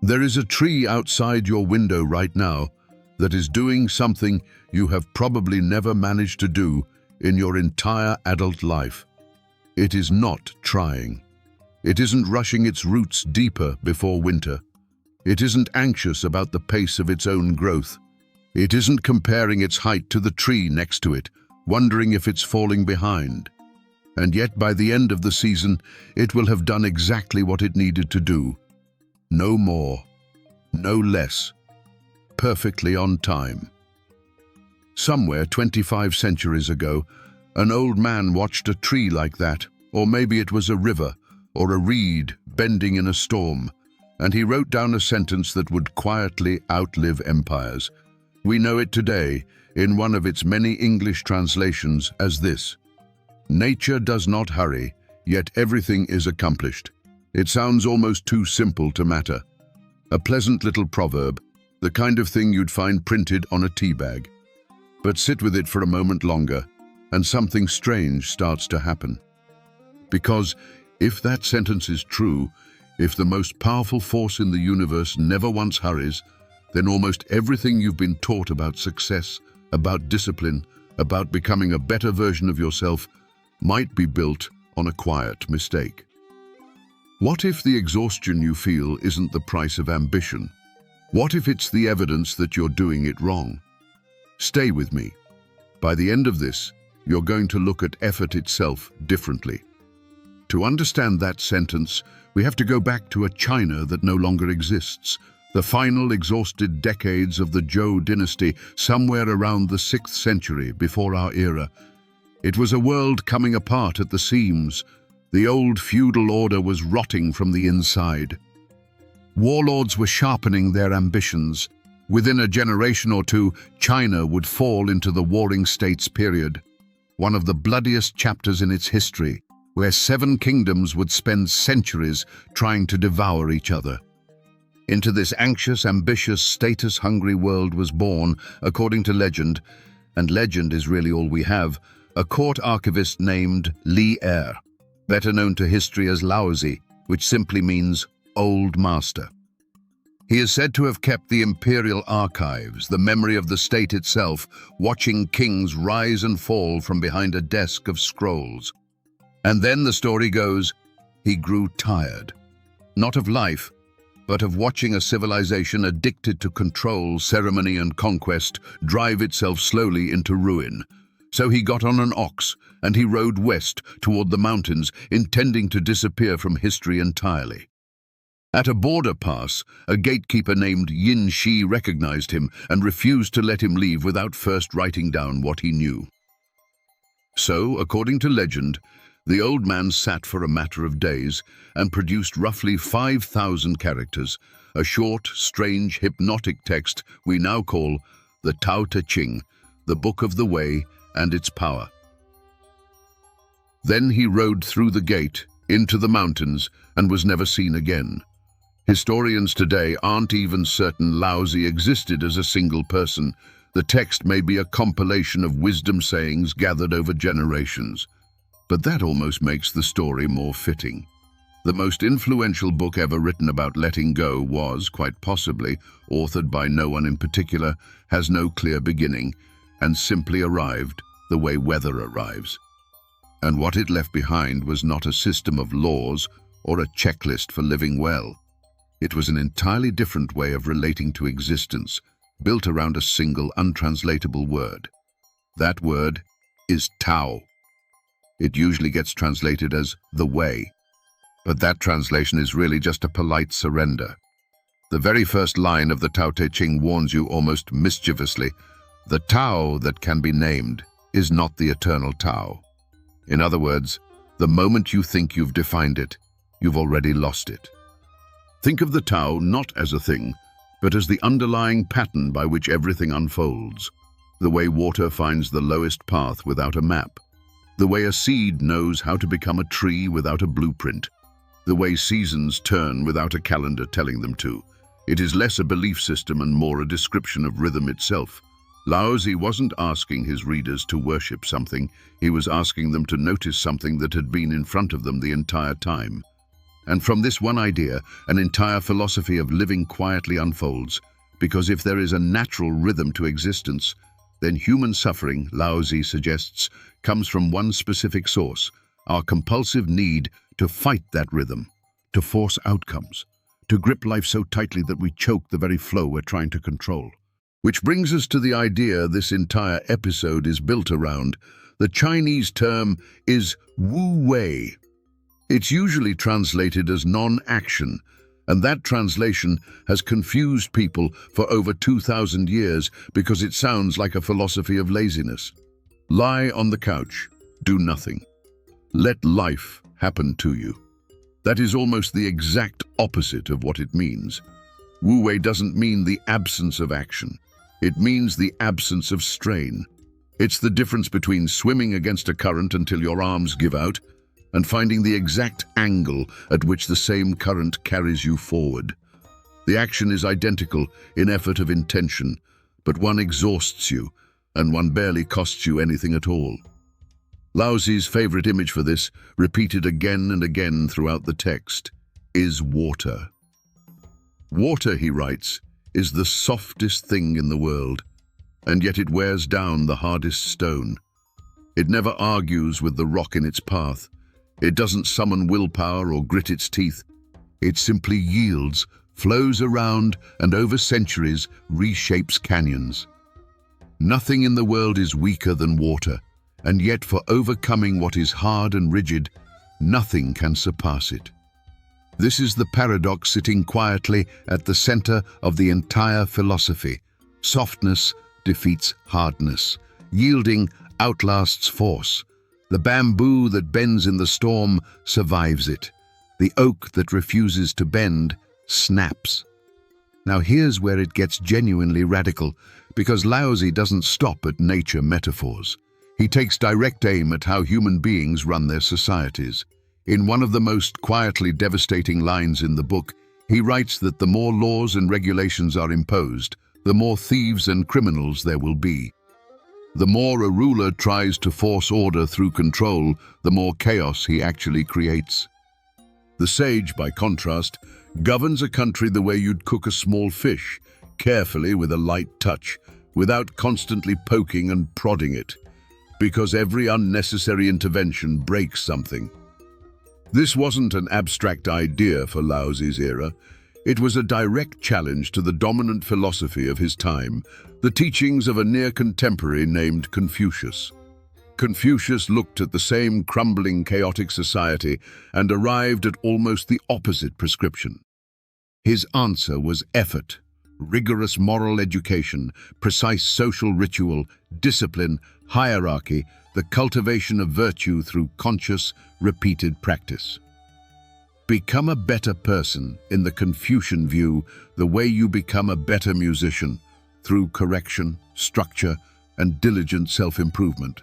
There is a tree outside your window right now that is doing something you have probably never managed to do in your entire adult life. It is not trying. It isn't rushing its roots deeper before winter. It isn't anxious about the pace of its own growth. It isn't comparing its height to the tree next to it, wondering if it's falling behind. And yet by the end of the season, it will have done exactly what it needed to do. No more, no less, perfectly on time. Somewhere 25 centuries ago, an old man watched a tree like that, or maybe it was a river or a reed bending in a storm, and he wrote down a sentence that would quietly outlive empires. We know it today, in one of its many English translations, as this: "Nature does not hurry, yet everything is accomplished." It sounds almost too simple to matter. A pleasant little proverb, the kind of thing you'd find printed on a tea bag. But sit with it for a moment longer, and something strange starts to happen. Because if that sentence is true, if the most powerful force in the universe never once hurries, then almost everything you've been taught about success, about discipline, about becoming a better version of yourself, might be built on a quiet mistake. What if the exhaustion you feel isn't the price of ambition? What if it's the evidence that you're doing it wrong? Stay with me. By the end of this, you're going to look at effort itself differently. To understand that sentence, we have to go back to a China that no longer exists, the final exhausted decades of the Zhou dynasty, somewhere around the 6th century before our era. It was a world coming apart at the seams. The old feudal order was rotting from the inside. Warlords were sharpening their ambitions. Within a generation or two, China would fall into the warring states period, one of the bloodiest chapters in its history, where 7 kingdoms would spend centuries trying to devour each other. Into this anxious, ambitious, status-hungry world was born, according to legend, and legend is really all we have, a court archivist named Li Er, better known to history as Laozi, which simply means old master. He is said to have kept the imperial archives, the memory of the state itself, watching kings rise and fall from behind a desk of scrolls. And then the story goes, he grew tired, not of life, but of watching a civilization addicted to control, ceremony, and conquest drive itself slowly into ruin. So he got on an ox, and he rode west toward the mountains, intending to disappear from history entirely. At a border pass, a gatekeeper named Yin Shi recognized him and refused to let him leave without first writing down what he knew. So, according to legend, the old man sat for a matter of days and produced roughly 5,000 characters, a short, strange, hypnotic text we now call the Tao Te Ching, the Book of the Way and its power. Then he rode through the gate, into the mountains, and was never seen again. Historians today aren't even certain Laozi existed as a single person. The text may be a compilation of wisdom sayings gathered over generations. But that almost makes the story more fitting. The most influential book ever written about letting go was, quite possibly, authored by no one in particular, has no clear beginning, and simply arrived the way weather arrives. And what it left behind was not a system of laws or a checklist for living well. It was an entirely different way of relating to existence, built around a single untranslatable word. That word is Tao. It usually gets translated as the way, but that translation is really just a polite surrender. The very first line of the Tao Te Ching warns you almost mischievously, the Tao that can be named is not the eternal Tao. In other words, the moment you think you've defined it, you've already lost it. Think of the Tao not as a thing, but as the underlying pattern by which everything unfolds. The way water finds the lowest path without a map. The way a seed knows how to become a tree without a blueprint. The way seasons turn without a calendar telling them to. It is less a belief system and more a description of rhythm itself. Laozi wasn't asking his readers to worship something, he was asking them to notice something that had been in front of them the entire time. And from this one idea, an entire philosophy of living quietly unfolds, because if there is a natural rhythm to existence, then human suffering, Laozi suggests, comes from one specific source: our compulsive need to fight that rhythm, to force outcomes, to grip life so tightly that we choke the very flow we're trying to control. Which brings us to the idea this entire episode is built around. The Chinese term is wu wei. It's usually translated as non-action, and that translation has confused people for over 2,000 years because it sounds like a philosophy of laziness. Lie on the couch, do nothing. Let life happen to you. That is almost the exact opposite of what it means. Wu wei doesn't mean the absence of action. It means the absence of strain. It's the difference between swimming against a current until your arms give out and finding the exact angle at which the same current carries you forward. The action is identical in effort of intention, but one exhausts you and one barely costs you anything at all. Laozi's favorite image for this, repeated again and again throughout the text, is water. Water, he writes, is the softest thing in the world, and yet it wears down the hardest stone. It never argues with the rock in its path. It doesn't summon willpower or grit its teeth. It simply yields, flows around, and over centuries reshapes canyons. Nothing in the world is weaker than water, and yet for overcoming what is hard and rigid, nothing can surpass it. This is the paradox sitting quietly at the center of the entire philosophy. Softness defeats hardness. Yielding outlasts force. The bamboo that bends in the storm survives it. The oak that refuses to bend snaps. Now here's where it gets genuinely radical, because Laozi doesn't stop at nature metaphors. He takes direct aim at how human beings run their societies. In one of the most quietly devastating lines in the book, he writes that the more laws and regulations are imposed, the more thieves and criminals there will be. The more a ruler tries to force order through control, the more chaos he actually creates. The sage, by contrast, governs a country the way you'd cook a small fish, carefully with a light touch, without constantly poking and prodding it, because every unnecessary intervention breaks something. This wasn't an abstract idea for Laozi's era. It was a direct challenge to the dominant philosophy of his time, the teachings of a near contemporary named Confucius. Confucius looked at the same crumbling, chaotic society and arrived at almost the opposite prescription. His answer was effort, rigorous moral education, precise social ritual, discipline, hierarchy, the cultivation of virtue through conscious, repeated practice. Become a better person, in the Confucian view, the way you become a better musician, through correction, structure, and diligent self-improvement.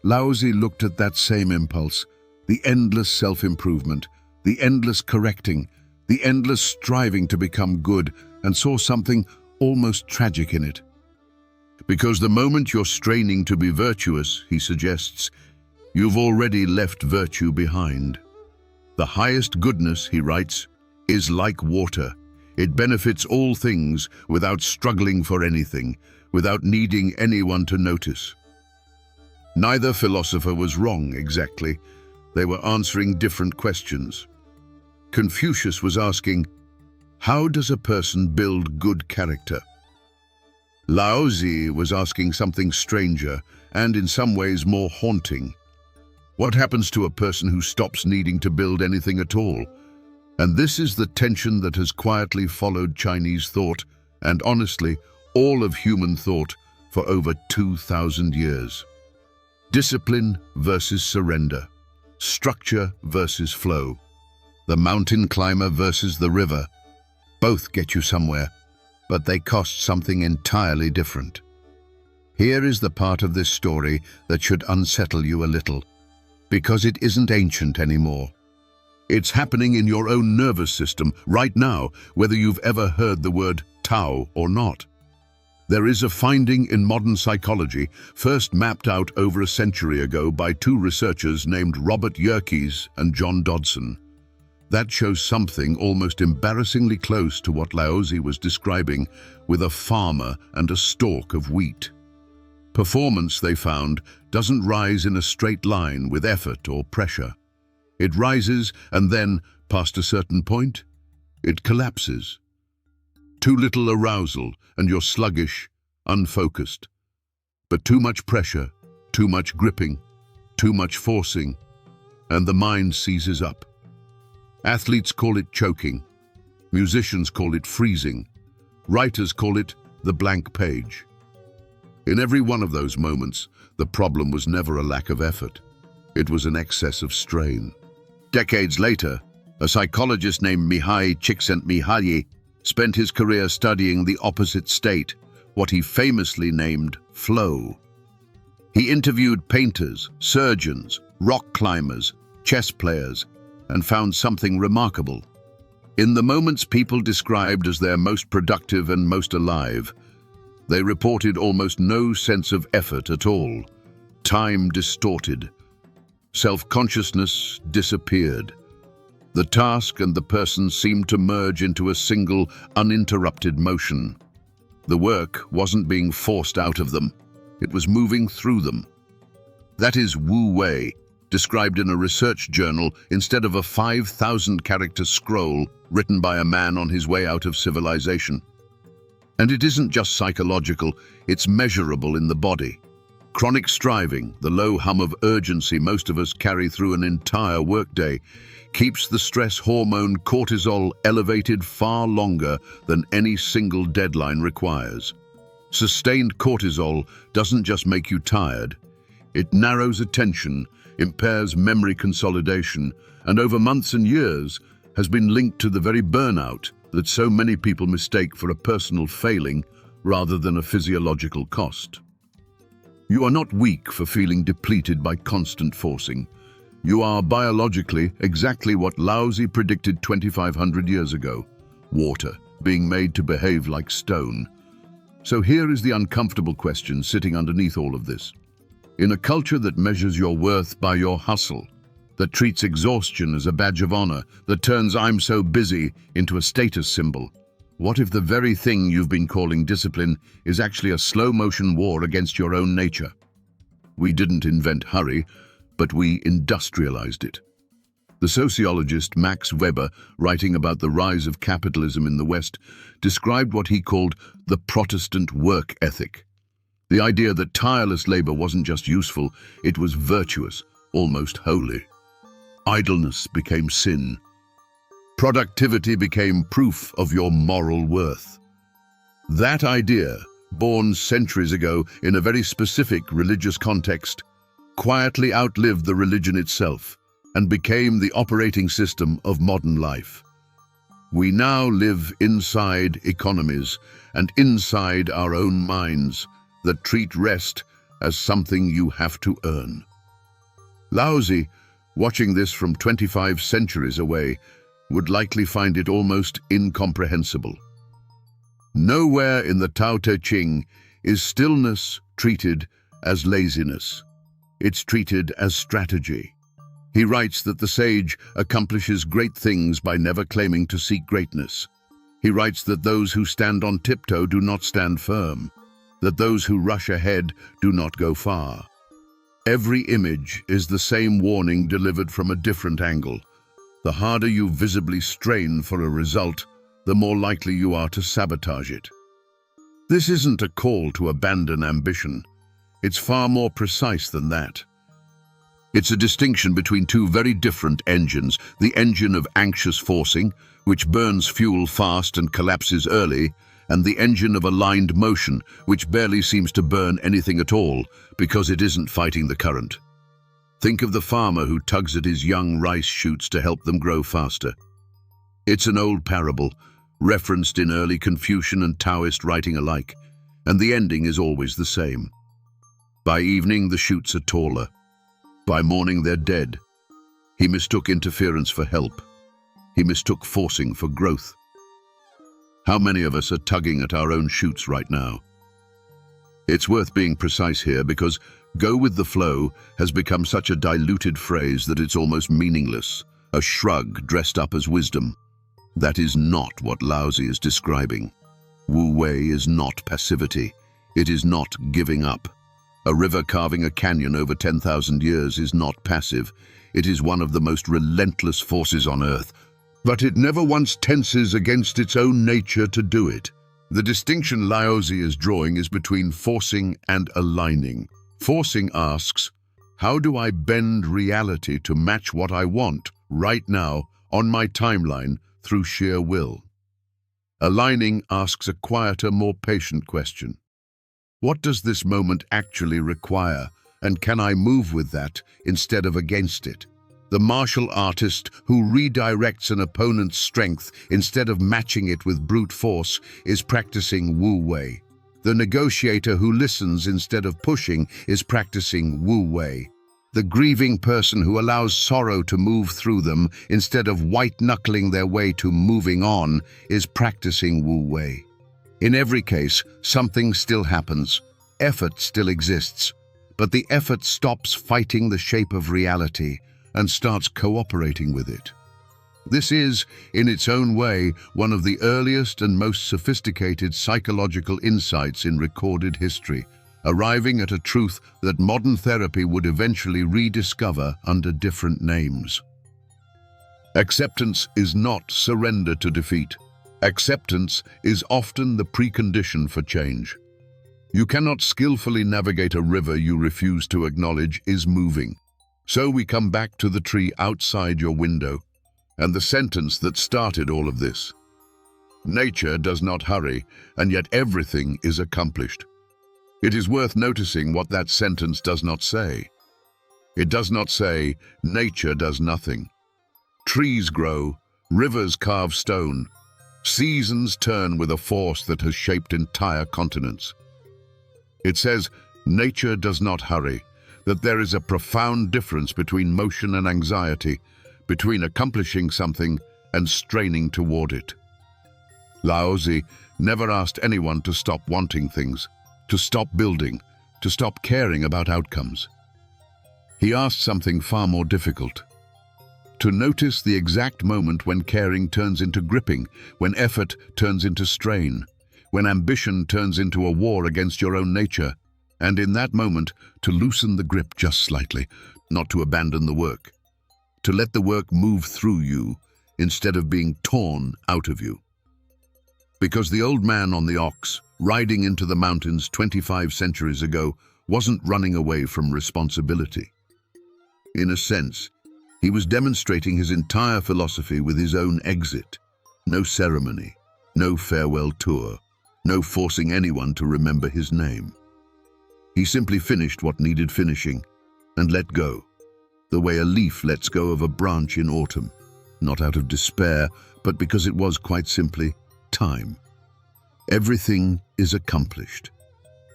Laozi looked at that same impulse, the endless self-improvement, the endless correcting, the endless striving to become good, and saw something almost tragic in it. Because the moment you're straining to be virtuous, he suggests, you've already left virtue behind. The highest goodness, he writes, is like water. It benefits all things without struggling for anything, without needing anyone to notice. Neither philosopher was wrong exactly. They were answering different questions. Confucius was asking, how does a person build good character? Laozi was asking something stranger and in some ways more haunting. What happens to a person who stops needing to build anything at all? And this is the tension that has quietly followed Chinese thought, and honestly, all of human thought for over 2,000 years. Discipline versus surrender. Structure versus flow. The mountain climber versus the river. Both get you somewhere, but they cost something entirely different. Here is the part of this story that should unsettle you a little, because it isn't ancient anymore. It's happening in your own nervous system right now, whether you've ever heard the word Tao or not. There is a finding in modern psychology, first mapped out over a century ago by two researchers named Robert Yerkes and John Dodson. That shows something almost embarrassingly close to what Laozi was describing with a farmer and a stalk of wheat. Performance, they found, doesn't rise in a straight line with effort or pressure. It rises and then, past a certain point, it collapses. Too little arousal and you're sluggish, unfocused. But too much pressure, too much gripping, too much forcing, and the mind seizes up. Athletes call it choking. Musicians call it freezing. Writers call it the blank page. In every one of those moments, the problem was never a lack of effort. It was an excess of strain. Decades later, a psychologist named Mihai Csikszentmihalyi spent his career studying the opposite state, what he famously named flow. He interviewed painters, surgeons, rock climbers, chess players, and found something remarkable. In the moments people described as their most productive and most alive, they reported almost no sense of effort at all. Time distorted. Self-consciousness disappeared. The task and the person seemed to merge into a single, uninterrupted motion. The work wasn't being forced out of them. It was moving through them. That is Wu Wei, described in a research journal instead of a 5,000-character scroll written by a man on his way out of civilization. And it isn't just psychological, it's measurable in the body. Chronic striving, the low hum of urgency most of us carry through an entire workday, keeps the stress hormone cortisol elevated far longer than any single deadline requires. Sustained cortisol doesn't just make you tired, it narrows attention, impairs memory consolidation, and over months and years has been linked to the very burnout that so many people mistake for a personal failing rather than a physiological cost. You are not weak for feeling depleted by constant forcing. You are biologically exactly what Laozi predicted 2,500 years ago: water, being made to behave like stone. So here is the uncomfortable question sitting underneath all of this. In a culture that measures your worth by your hustle, that treats exhaustion as a badge of honor, that turns "I'm so busy" into a status symbol, what if the very thing you've been calling discipline is actually a slow-motion war against your own nature? We didn't invent hurry, but we industrialized it. The sociologist Max Weber, writing about the rise of capitalism in the West, described what he called the Protestant work ethic. The idea that tireless labor wasn't just useful, it was virtuous, almost holy. Idleness became sin. Productivity became proof of your moral worth. That idea, born centuries ago in a very specific religious context, quietly outlived the religion itself and became the operating system of modern life. We now live inside economies and inside our own minds that treat rest as something you have to earn. Laozi, watching this from 25 centuries away, would likely find it almost incomprehensible. Nowhere in the Tao Te Ching is stillness treated as laziness. It's treated as strategy. He writes that the sage accomplishes great things by never claiming to seek greatness. He writes that those who stand on tiptoe do not stand firm, that those who rush ahead do not go far. Every image is the same warning delivered from a different angle. The harder you visibly strain for a result, the more likely you are to sabotage it. This isn't a call to abandon ambition. It's far more precise than that. It's a distinction between two very different engines: the engine of anxious forcing, which burns fuel fast and collapses early, and the engine of aligned motion, which barely seems to burn anything at all because it isn't fighting the current. Think of the farmer who tugs at his young rice shoots to help them grow faster. It's an old parable, referenced in early Confucian and Taoist writing alike, and the ending is always the same. By evening, the shoots are taller. By morning, they're dead. He mistook interference for help. He mistook forcing for growth. How many of us are tugging at our own shoots right now? It's worth being precise here because "go with the flow" has become such a diluted phrase that it's almost meaningless. a shrug dressed up as wisdom. That is not what Laozi is describing. Wu Wei is not passivity. It is not giving up. A river carving a canyon over 10,000 years is not passive. It is one of the most relentless forces on earth. But it never once tenses against its own nature to do it. The distinction Laozi is drawing is between forcing and aligning. Forcing asks, how do I bend reality to match what I want right now on my timeline through sheer will? Aligning asks a quieter, more patient question. What does this moment actually require, and can I move with that instead of against it? The martial artist who redirects an opponent's strength instead of matching it with brute force is practicing Wu Wei. The negotiator who listens instead of pushing is practicing Wu Wei. The grieving person who allows sorrow to move through them instead of white-knuckling their way to moving on is practicing Wu Wei. In every case, something still happens. Effort still exists, but the effort stops fighting the shape of reality and starts cooperating with it. This is, in its own way, one of the earliest and most sophisticated psychological insights in recorded history, arriving at a truth that modern therapy would eventually rediscover under different names. Acceptance is not surrender to defeat. Acceptance is often the precondition for change. You cannot skillfully navigate a river you refuse to acknowledge is moving. So we come back to the tree outside your window, and the sentence that started all of this. Nature does not hurry, and yet everything is accomplished. It is worth noticing what that sentence does not say. It does not say, nature does nothing. Trees grow, rivers carve stone, seasons turn with a force that has shaped entire continents. It says, nature does not hurry, that there is a profound difference between motion and anxiety, between accomplishing something and straining toward it. Laozi never asked anyone to stop wanting things, to stop building, to stop caring about outcomes. He asked something far more difficult. To notice the exact moment when caring turns into gripping, when effort turns into strain, when ambition turns into a war against your own nature, and in that moment, to loosen the grip just slightly, not to abandon the work, to let the work move through you instead of being torn out of you. Because the old man on the ox, riding into the mountains 25 centuries ago, wasn't running away from responsibility. In a sense, he was demonstrating his entire philosophy with his own exit. No ceremony, no farewell tour, no forcing anyone to remember his name. He simply finished what needed finishing and let go, the way a leaf lets go of a branch in autumn, not out of despair, but because it was quite simply time. Everything is accomplished,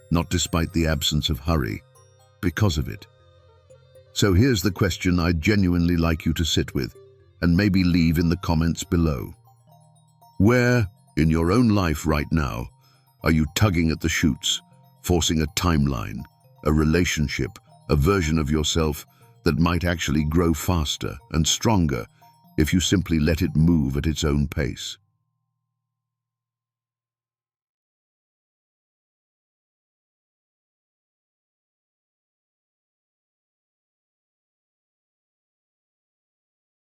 not despite the absence of hurry, because of it. So here's the question I'd genuinely like you to sit with, and maybe leave in the comments below. Where, in your own life right now, are you tugging at the chutes, forcing a timeline, a relationship, a version of yourself that might actually grow faster and stronger if you simply let it move at its own pace?